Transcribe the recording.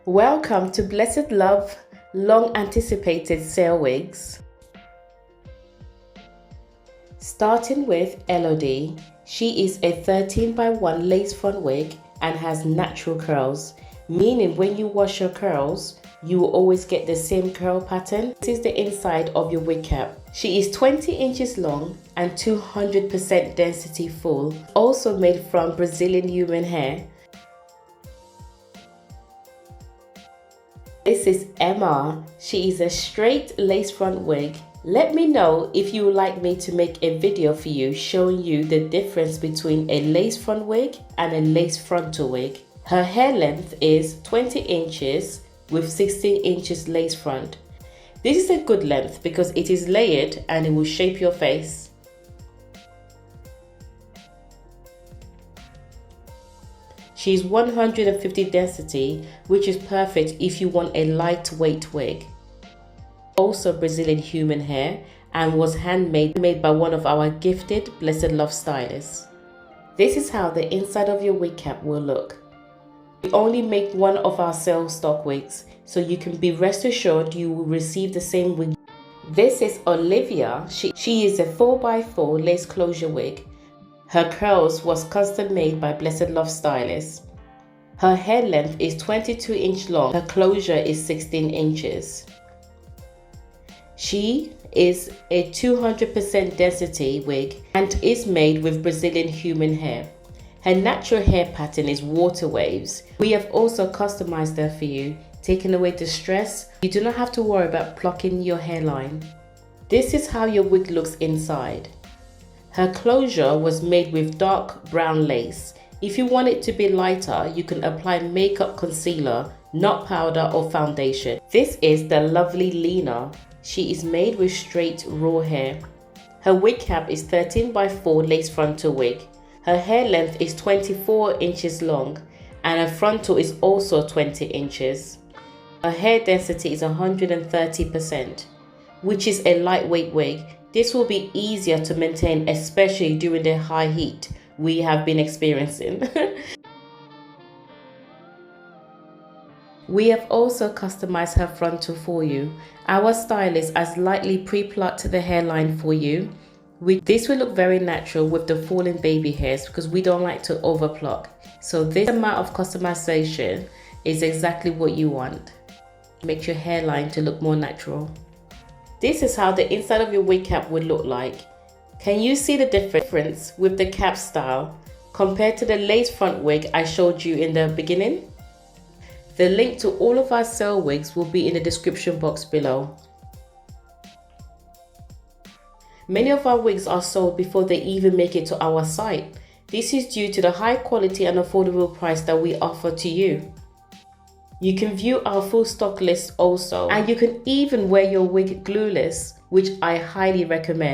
Welcome to Blessedluv long anticipated sale wigs. Starting with Elodie, she is a 13x1 lace front wig and has natural curls, meaning when you wash your curls, you will always get the same curl pattern. This is the inside of your wig cap. She is 20 inches long and 200% density full, also made from Brazilian human hair. This is Emma. She is a straight lace front wig. Let me know if you would like me to make a video for you showing you the difference between a lace front wig and a lace frontal wig. Her hair length is 20 inches with 16 inches lace front. This is a good length because it is layered and it will shape your face. She's 150 density, which is perfect if you want a lightweight wig. Also Brazilian human hair and was made by one of our gifted Blessedluv stylists. This is how the inside of your wig cap will look. We only make one of our sale stock wigs, so you can be rest assured you will receive the same wig. This is Olivia. She is a 4x4 lace closure wig. Her curls was custom made by Blessedluv stylist. Her hair length is 22 inch long. Her closure is 16 inches. She is a 200% density wig and is made with Brazilian human hair. Her natural hair pattern is water waves. We have also customized her for you, taking away the stress. You do not have to worry about plucking your hairline. This is how your wig looks inside. Her closure was made with dark brown lace. If you want it to be lighter, you can apply makeup concealer, not powder or foundation. This is the lovely Lena. She is made with straight raw hair. Her wig cap is 13x4 lace frontal wig. Her hair length is 24 inches long and her frontal is also 20 inches. Her hair density is 130%, which is a lightweight wig. This will be easier to maintain, especially during the high heat we have been experiencing. We have also customized her frontal for you. Our stylist has lightly pre-plucked the hairline for you. This will look very natural with the falling baby hairs because we don't like to overpluck. So this amount of customization is exactly what you want. Makes your hairline to look more natural. This is how the inside of your wig cap would look like. Can you see the difference with the cap style compared to the lace front wig I showed you in the beginning? The link to all of our sale wigs will be in the description box below. Many of our wigs are sold before they even make it to our site. This is due to the high quality and affordable price that we offer to you. You can view our full stock list also, and you can even wear your wig glueless, which I highly recommend.